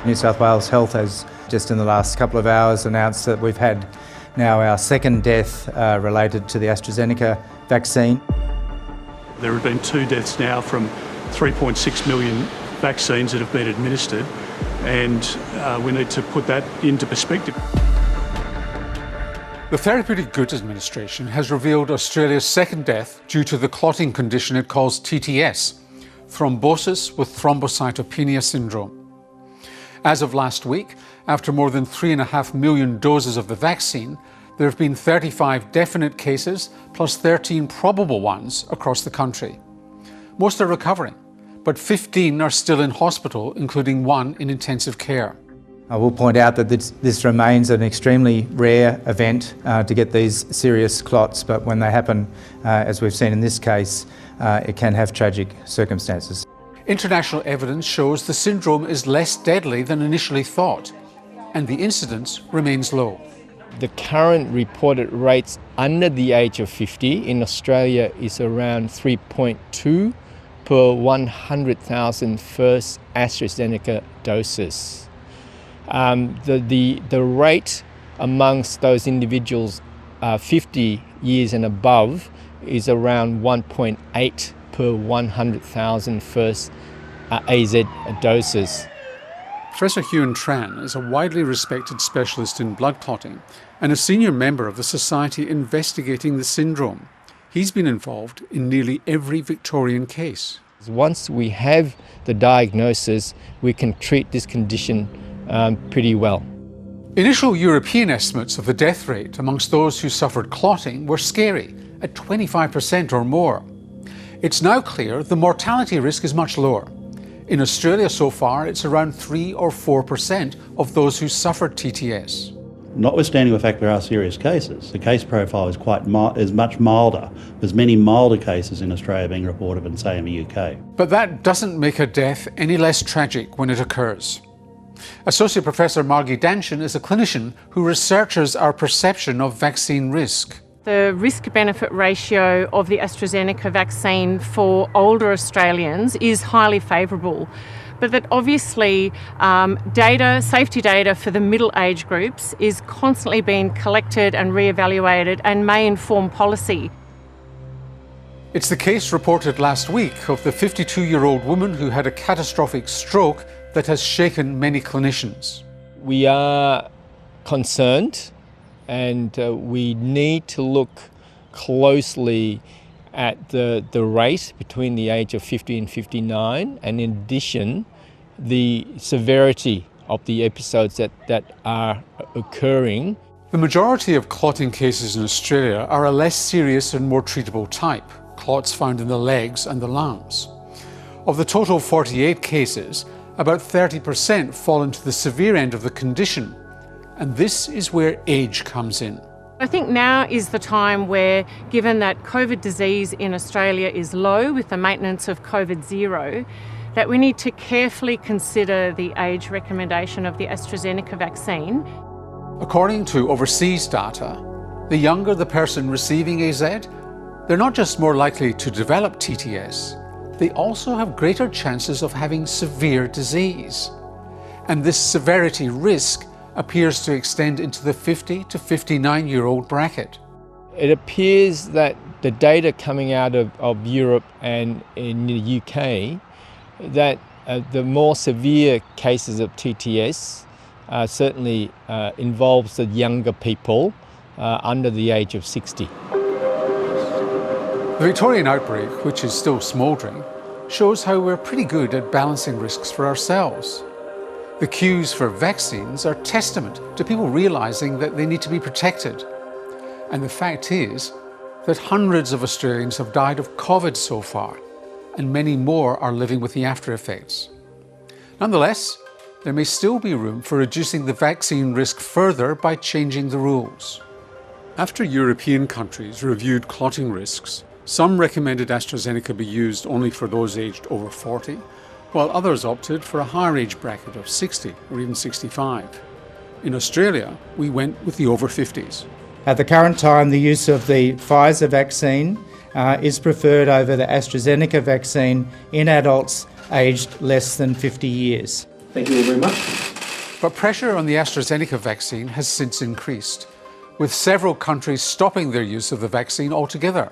New South Wales Health has just in the last couple of hours announced that we've had now our second death related to the AstraZeneca vaccine. There have been 2 deaths now from 3.6 million vaccines that have been administered, and we need to put that into perspective. The Therapeutic Goods Administration has revealed Australia's second death due to the clotting condition it calls TTS, thrombosis with thrombocytopenia syndrome. As of last week, after more than 3.5 million doses of the vaccine, there have been 35 definite cases plus 13 probable ones across the country. Most are recovering, but 15 are still in hospital, including 1 in intensive care. I will point out that this remains an extremely rare event to get these serious clots, but when they happen, as we've seen in this case, it can have tragic circumstances. International evidence shows the syndrome is less deadly than initially thought, and the incidence remains low. The current reported rates under the age of 50 in Australia is around 3.2 per 100,000 first AstraZeneca doses. The rate amongst those individuals 50 years and above is around 1.8 per 100,000 first AZ doses. Professor Huon Tran is a widely respected specialist in blood clotting and a senior member of the society investigating the syndrome. He's been involved in nearly every Victorian case. Once we have the diagnosis, we can treat this condition pretty well. Initial European estimates of the death rate amongst those who suffered clotting were scary, at 25% or more. It's now clear the mortality risk is much lower. In Australia so far, it's around 3 or 4% of those who suffered TTS. Notwithstanding the fact there are serious cases, the case profile is much milder. There's many milder cases in Australia being reported than, say, in the UK. But that doesn't make a death any less tragic when it occurs. Associate Professor Margie Danchin is a clinician who researches our perception of vaccine risk. The risk-benefit ratio of the AstraZeneca vaccine for older Australians is highly favourable, but that obviously safety data for the middle age groups is constantly being collected and re-evaluated and may inform policy. It's the case reported last week of the 52-year-old woman who had a catastrophic stroke that has shaken many clinicians. We are concerned, and we need to look closely at the rate between the age of 50 and 59, and in addition, the severity of the episodes that are occurring. The majority of clotting cases in Australia are a less serious and more treatable type, clots found in the legs and the lungs. Of the total 48 cases, about 30% fall into the severe end of the condition, and this is where age comes in. I think now is the time where, given that COVID disease in Australia is low with the maintenance of COVID-0, that we need to carefully consider the age recommendation of the AstraZeneca vaccine. According to overseas data, the younger the person receiving AZ, they're not just more likely to develop TTS, they also have greater chances of having severe disease. And this severity risk appears to extend into the 50 to 59-year-old bracket. It appears that the data coming out of Europe and in the UK, that the more severe cases of TTS certainly involves the younger people under the age of 60. The Victorian outbreak, which is still smouldering, shows how we're pretty good at balancing risks for ourselves. The queues for vaccines are testament to people realising that they need to be protected. And the fact is that hundreds of Australians have died of COVID so far, and many more are living with the after effects. Nonetheless, there may still be room for reducing the vaccine risk further by changing the rules. After European countries reviewed clotting risks, some recommended AstraZeneca be used only for those aged over 40, while others opted for a higher age bracket of 60 or even 65. In Australia, we went with the over 50s. At the current time, the use of the Pfizer vaccine is preferred over the AstraZeneca vaccine in adults aged less than 50 years. Thank you all very much. But pressure on the AstraZeneca vaccine has since increased, with several countries stopping their use of the vaccine altogether.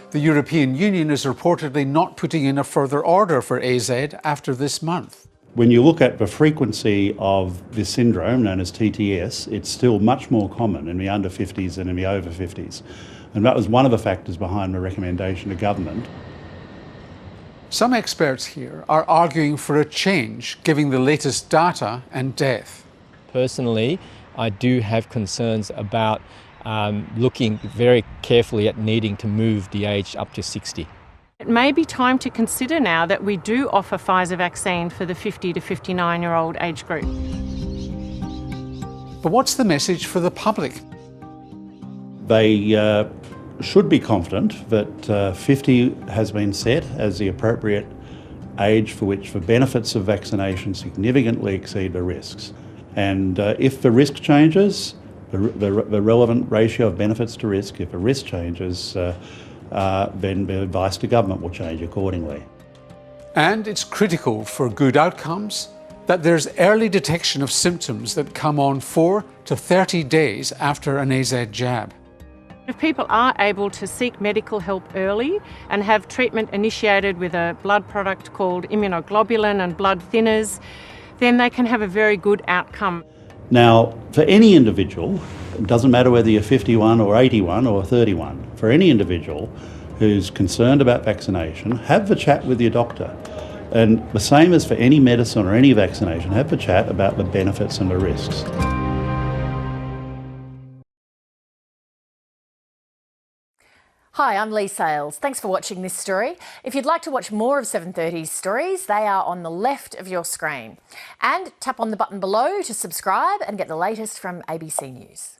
The European Union is reportedly not putting in a further order for AZ after this month. When you look at the frequency of this syndrome, known as TTS, it's still much more common in the under 50s than in the over 50s. And that was one of the factors behind the recommendation to government. Some experts here are arguing for a change, given the latest data and death. Personally, I do have concerns about looking very carefully at needing to move the age up to 60. It may be time to consider now that we do offer Pfizer vaccine for the 50 to 59-year-old age group. But what's the message for the public? They should be confident that 50 has been set as the appropriate age for which the benefits of vaccination significantly exceed the risks. And if the risk changes, the relevant ratio of benefits to risk, if the risk changes, then the advice to government will change accordingly. And it's critical for good outcomes that there's early detection of symptoms that come on 4 to 30 days after an AZ jab. If people are able to seek medical help early and have treatment initiated with a blood product called immunoglobulin and blood thinners, then they can have a very good outcome. Now, for any individual, it doesn't matter whether you're 51 or 81 or 31, for any individual who's concerned about vaccination, have the chat with your doctor. And the same as for any medicine or any vaccination, have the chat about the benefits and the risks. Hi, I'm Lee Sales. Thanks for watching this story. If you'd like to watch more of 730's stories, they are on the left of your screen. And tap on the button below to subscribe and get the latest from ABC News.